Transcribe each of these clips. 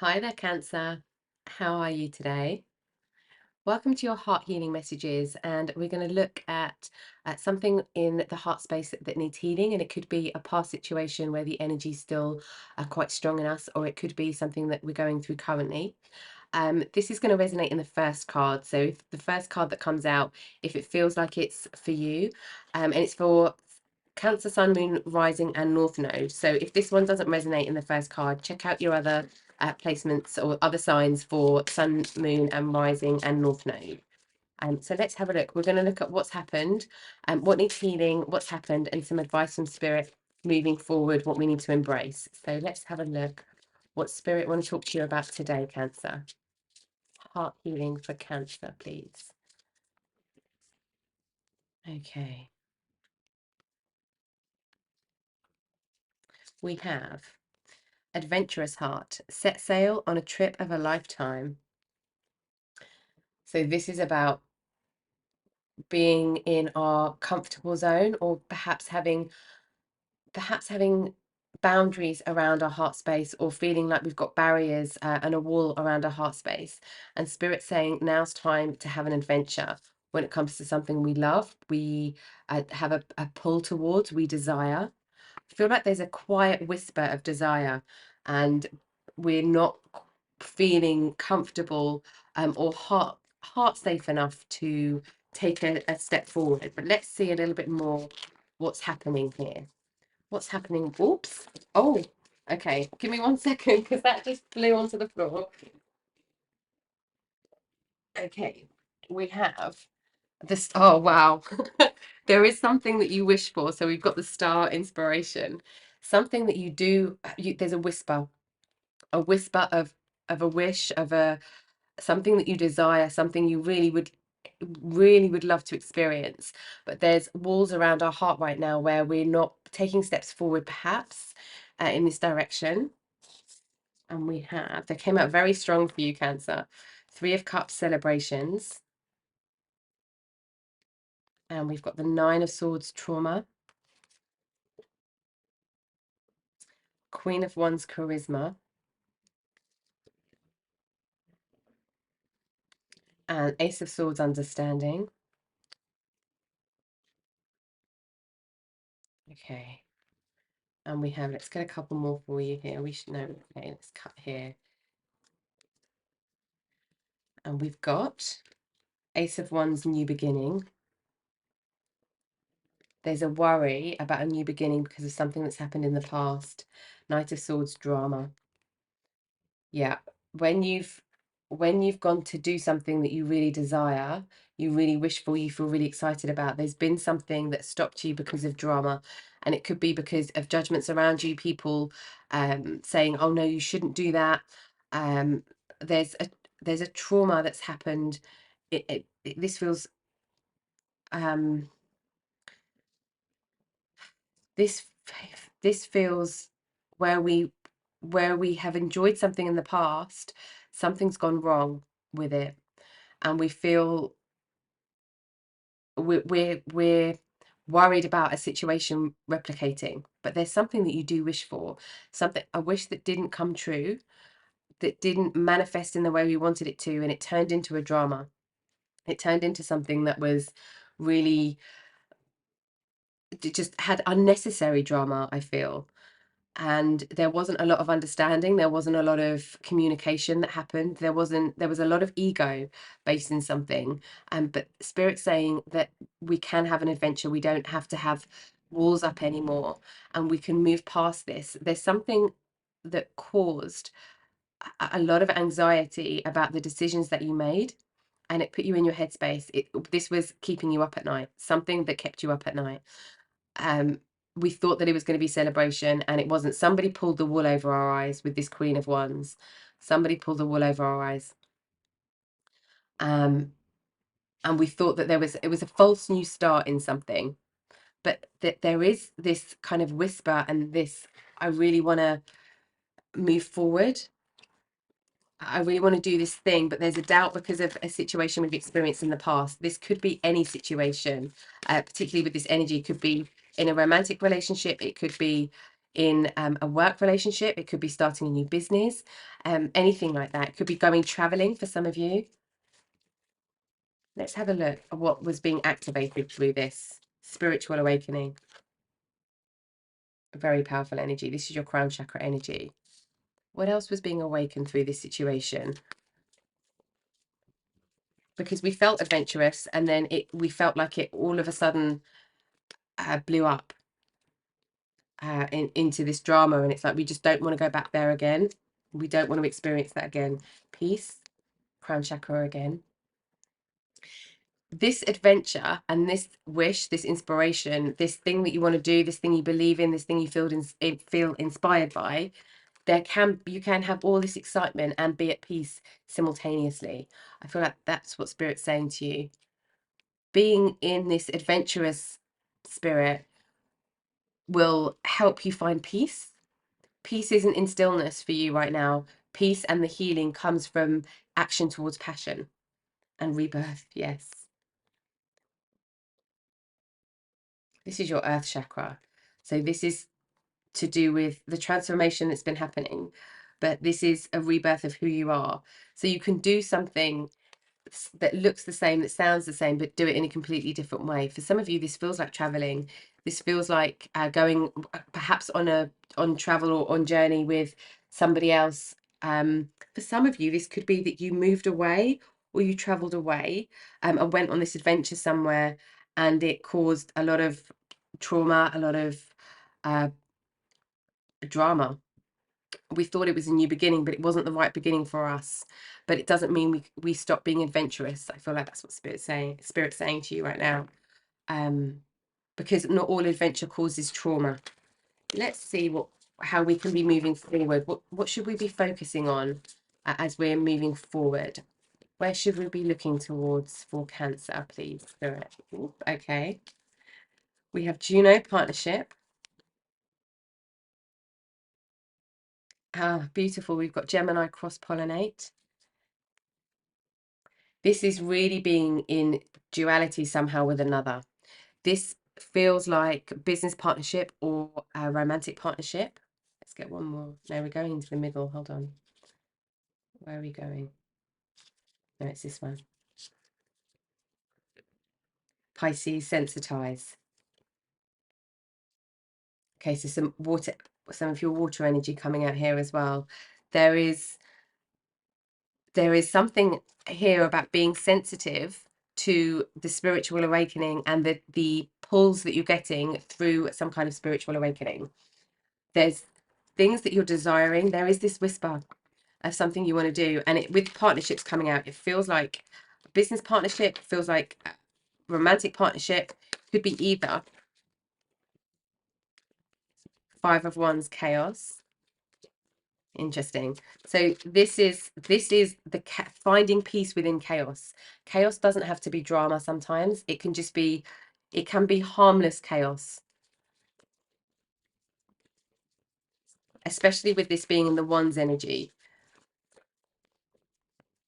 Hi there, Cancer. How are you today? Welcome to your heart healing messages, and we're going to look at something in the heart space that needs healing, and it could be a past situation where the energy is still quite strong in us, or it could be something that we're going through currently. This is going to resonate in the first card. So if the first card that comes out, if it feels like it's for you, and it's for Cancer, Sun, Moon, Rising, and North Node. So if this one doesn't resonate in the first card, check out your other placements or other signs for Sun, Moon, and Rising and North Node. So let's have a look. We're going to look at what's happened, what needs healing, what's happened, and some advice from Spirit moving forward, what we need to embrace. So let's have a look. What Spirit want to talk to you about today, Cancer? Heart healing for Cancer, please. Okay. We have adventurous heart, set sail on a trip of a lifetime. So this is about being in our comfortable zone, or perhaps having boundaries around our heart space, or feeling like we've got barriers and a wall around our heart space. And Spirit saying now's time to have an adventure when it comes to something we love, we have a pull towards, we desire. I feel like there's a quiet whisper of desire, and we're not feeling comfortable or heart safe enough to take a step forward. But let's see a little bit more what's happening here. What's happening? Oops. Oh, okay. Give me 1 second because that just flew onto the floor. Okay. We have this. Oh, wow. There is something that you wish for. So we've got the star inspiration. Something that you do, there's a whisper of a wish, of a something that you desire, something you really would love to experience. But there's walls around our heart right now where we're not taking steps forward, perhaps, in this direction. And they came out very strong for you, Cancer. Three of Cups celebrations. And we've got the Nine of Swords trauma. Queen of Wands charisma. And Ace of Swords understanding. Okay. And let's get a couple more for you here. We should know. Okay, let's cut here. And we've got Ace of Wands, new beginning. There's a worry about a new beginning because of something that's happened in the past. Knight of Swords drama. Yeah. When you've gone to do something that you really desire, you really wish for, you feel really excited about, there's been something that stopped you because of drama. And it could be because of judgments around you, people saying, oh no, you shouldn't do that. Um, there's a trauma that's happened. This feels um this this feels where we have enjoyed something in the past, something's gone wrong with it, and we feel we're worried about a situation replicating. But there's something that you do wish for, something, a wish that didn't come true, that didn't manifest in the way we wanted it to, and it turned into a drama. It turned into something that was really, it just had unnecessary drama, I feel. And there wasn't a lot of understanding, there wasn't a lot of communication that happened, there was a lot of ego based in something. But Spirit saying that we can have an adventure, we don't have to have walls up anymore, and we can move past this. There's something that caused a lot of anxiety about the decisions that you made, and it put you in your headspace. This was keeping you up at night, something that kept you up at night. um we thought that it was going to be celebration, and it wasn't. Somebody pulled the wool over our eyes with this Queen of Wands. Somebody pulled the wool over our eyes. And we thought that it was a false new start in something, but that there is this kind of whisper, and this, I really want to move forward, I really want to do this thing, but there's a doubt because of a situation we've experienced in the past. This could be any situation, particularly with this energy. It could be in a romantic relationship. It could be in a work relationship. It could be starting a new business, anything like that. It could be going traveling for some of you. Let's have a look at what was being activated through this spiritual awakening. A very powerful energy. This is your crown chakra energy. What else was being awakened through this situation? Because we felt adventurous, and then we felt like it all of a sudden blew up into this drama, and it's like we just don't want to go back there again. We don't want to experience that again. Peace, crown chakra again. This adventure and this wish, this inspiration, this thing that you want to do, this thing you believe in, this thing you feel inspired by, you can have all this excitement and be at peace simultaneously. I feel like that's what Spirit's saying to you. Being in this adventurous spirit will help you find peace. Peace isn't in stillness for you right now. Peace and the healing comes from action towards passion and rebirth. Yes. This is your earth chakra. So this is to do with the transformation that's been happening, but this is a rebirth of who you are. So you can do something that looks the same, that sounds the same, but do it in a completely different way. For some of you, this feels like traveling. This feels like going perhaps on travel or on journey with somebody else. For some of you, this could be that you moved away or you traveled away and went on this adventure somewhere, and it caused a lot of trauma, a lot of uh, drama. We thought it was a new beginning, but it wasn't the right beginning for us. But it doesn't mean we stop being adventurous. I feel like that's what Spirit's saying to you right now. Because not all adventure causes trauma. Let's see how we can be moving forward. What should we be focusing on as we're moving forward? Where should we be looking towards for Cancer, please, Spirit? Ooh, okay. We have Juno partnership. Ah, beautiful. We've got Gemini cross-pollinate. This is really being in duality somehow with another. This feels like business partnership or a romantic partnership. Let's get one more. No, we're going into the middle. Hold on. Where are we going? No, it's this one. Pisces, sensitize. Okay, so some of your water energy coming out here as well. There is something here about being sensitive to the spiritual awakening and the pulls that you're getting through some kind of spiritual awakening. There's things that you're desiring. There is this whisper of something you want to do, and with partnerships coming out, it feels like a business partnership, feels like a romantic partnership, could be either. Five of Wands, chaos. Interesting. So this is the finding peace within chaos. Chaos doesn't have to be drama. Sometimes it can just be, it can be harmless chaos, especially with this being in the Wands energy.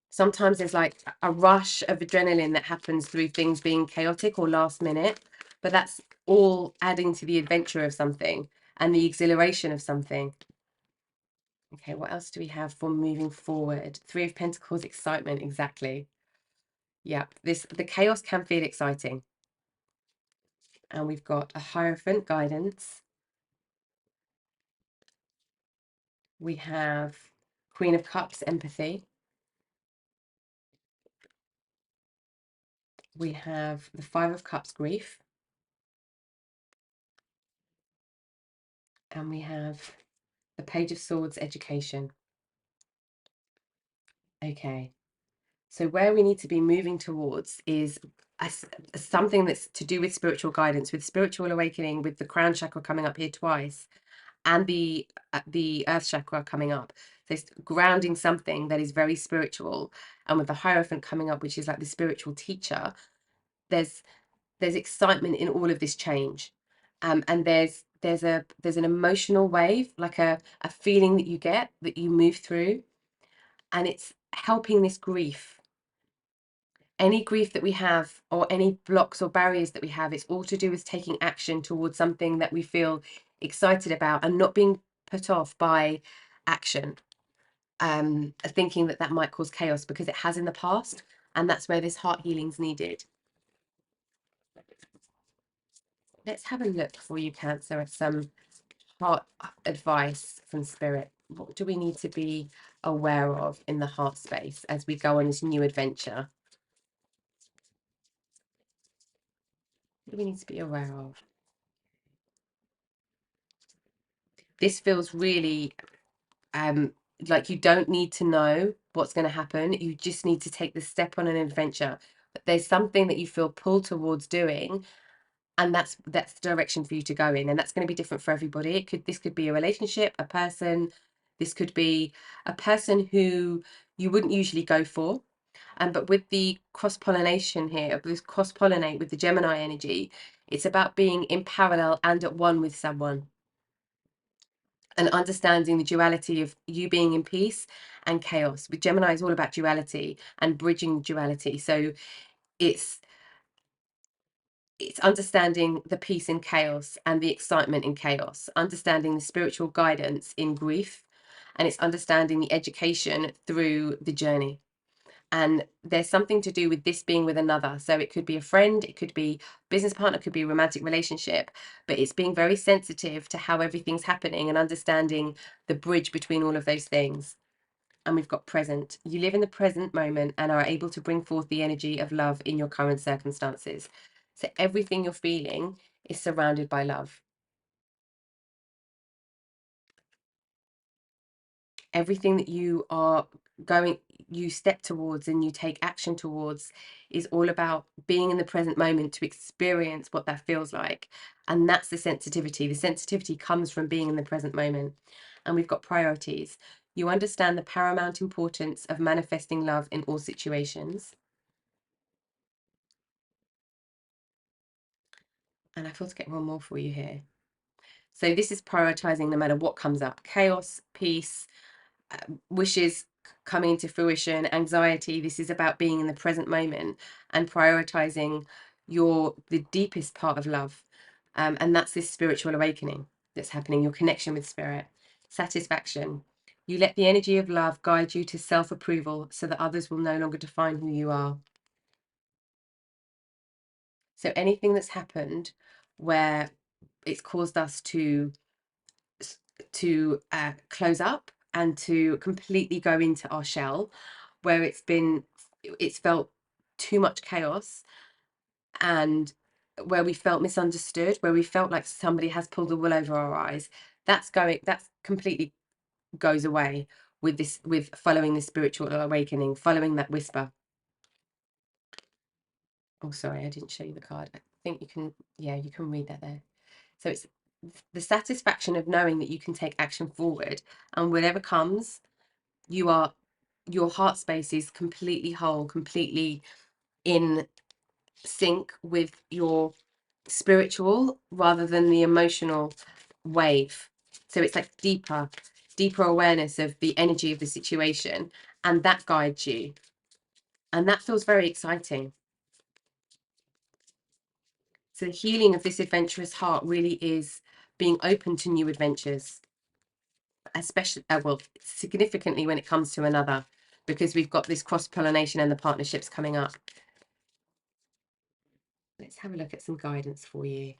Sometimes there's like a rush of adrenaline that happens through things being chaotic or last minute, but that's all adding to the adventure of something and the exhilaration of something. Okay, what else do we have for moving forward? Three of Pentacles, excitement, exactly. Yeah, the chaos can feel exciting. And we've got a Hierophant, guidance. We have Queen of Cups, empathy. We have the Five of Cups, grief. And we have the Page of Swords, education. Okay. So where we need to be moving towards is something that's to do with spiritual guidance, with spiritual awakening, with the crown chakra coming up here twice, and the earth chakra coming up. So it's grounding something that is very spiritual, and with the Hierophant coming up, which is like the spiritual teacher, there's excitement in all of this change, and there's an emotional wave, like a feeling that you get, that you move through, and it's helping this grief. Any grief that we have or any blocks or barriers that we have, it's all to do with taking action towards something that we feel excited about and not being put off by action, thinking that that might cause chaos, because it has in the past, and that's where this heart healing's needed. Let's have a look for you, Cancer, at some heart advice from Spirit. What do we need to be aware of in the heart space as we go on this new adventure? What do we need to be aware of? This feels really like you don't need to know what's going to happen. You just need to take the step on an adventure. But there's something that you feel pulled towards doing, and that's the direction for you to go in, and that's going to be different for everybody. This could be a relationship, a person. This could be a person who you wouldn't usually go for. But with the cross pollination here, this cross pollinate with the Gemini energy, it's about being in parallel and at one with someone, and understanding the duality of you being in peace and chaos. With Gemini, is all about duality and bridging duality. So it's understanding the peace in chaos and the excitement in chaos, understanding the spiritual guidance in grief, and it's understanding the education through the journey. And there's something to do with this being with another. So it could be a friend, it could be business partner, it could be a romantic relationship, but it's being very sensitive to how everything's happening and understanding the bridge between all of those things. And we've got present. You live in the present moment and are able to bring forth the energy of love in your current circumstances. So everything you're feeling is surrounded by love. Everything that you are you step towards and you take action towards is all about being in the present moment to experience what that feels like. And that's the sensitivity. The sensitivity comes from being in the present moment. And we've got priorities. You understand the paramount importance of manifesting love in all situations. And I feel to get one more for you here. So this is prioritizing no matter what comes up: chaos, peace, wishes coming into fruition, anxiety. This is about being in the present moment and prioritizing the deepest part of love, and that's this spiritual awakening that's happening, your connection with spirit. Satisfaction. You let the energy of love guide you to self-approval so that others will no longer define who you are. So anything that's happened where it's caused us to close up and to completely go into our shell, where it's felt too much chaos, and where we felt misunderstood, where we felt like somebody has pulled the wool over our eyes, that's completely goes away with following the spiritual awakening, following that whisper. Oh, sorry, I didn't show you the card. I think you can, yeah, you can read that there. So it's the satisfaction of knowing that you can take action forward, and whatever comes, your heart space is completely whole, completely in sync with your spiritual rather than the emotional wave. So it's like deeper awareness of the energy of the situation, and that guides you. And that feels very exciting. So the healing of this adventurous heart really is being open to new adventures, especially, well, significantly when it comes to another, because we've got this cross-pollination and the partnerships coming up. Let's have a look at some guidance for you.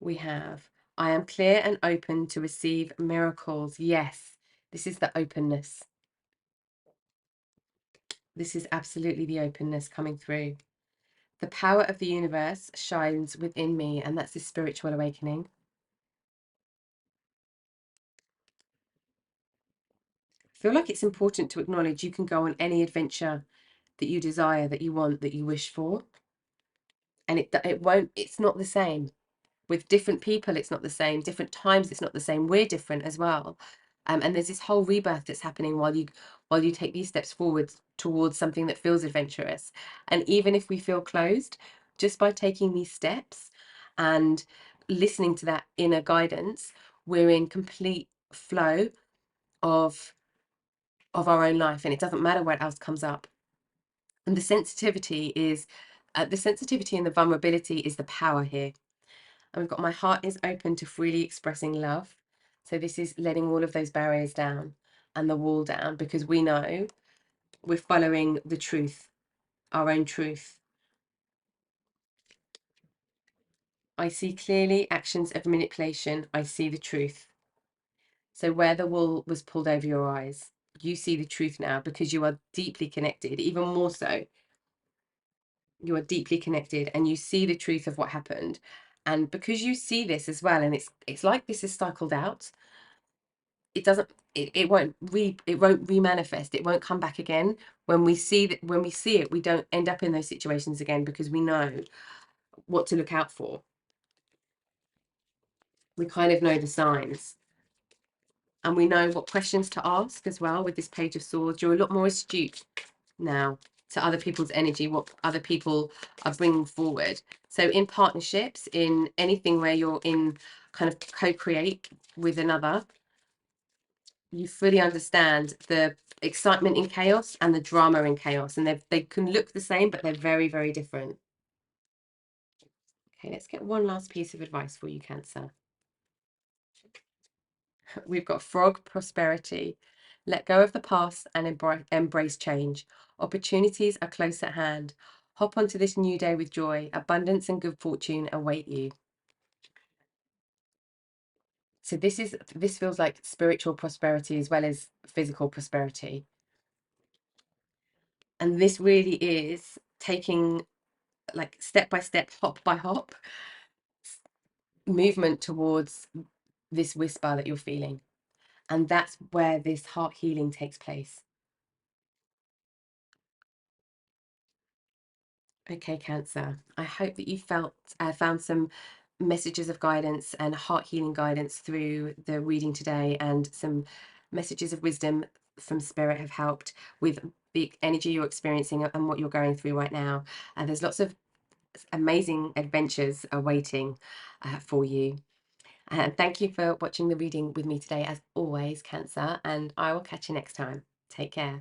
We have, I am clear and open to receive miracles. Yes, this is the openness. This is absolutely the openness coming through. The power of the universe shines within me, and that's this spiritual awakening. I feel like it's important to acknowledge you can go on any adventure that you desire, that you want, that you wish for. And it's not the same. With different people, it's not the same. Different times, it's not the same. We're different as well. And there's this whole rebirth that's happening while you take these steps forward towards something that feels adventurous. And even if we feel closed, just by taking these steps and listening to that inner guidance, we're in complete flow of of our own life, and it doesn't matter what else comes up. And the sensitivity is the sensitivity and the vulnerability is the power here. And we've got my heart is open to freely expressing love. So this is letting all of those barriers down and the wall down, because we know we're following the truth, our own truth. I see clearly actions of manipulation. I see the truth. So where the wool was pulled over your eyes, you see the truth now, because you are deeply connected, even more so. You are deeply connected and you see the truth of what happened. And because you see this as well, and it's like this is cycled out, it doesn't it won't remanifest, it won't come back again. When we see that, when we see it, we don't end up in those situations again, because we know what to look out for. We kind of know the signs, and we know what questions to ask as well. With this Page of Swords, you're a lot more astute now to other people's energy, what other people are bringing forward. So in partnerships, in anything where you're in kind of co-create with another, you fully understand the excitement in chaos and the drama in chaos, and they can look the same, but they're very, very different. Okay, let's get one last piece of advice for you, Cancer. We've got Frog Prosperity. Let go of the past and embrace change. Opportunities are close at hand. Hop onto this new day with joy. Abundance and good fortune await you. So this feels like spiritual prosperity as well as physical prosperity. And this really is taking, like, step by step, hop by hop, movement towards this whisper that you're feeling. And that's where this heart healing takes place. Okay, Cancer. I hope that you found some messages of guidance and heart healing guidance through the reading today, and some messages of wisdom from Spirit have helped with the energy you're experiencing and what you're going through right now. And there's lots of amazing adventures awaiting for you. And thank you for watching the reading with me today, as always, Cancer, and I will catch you next time. Take care.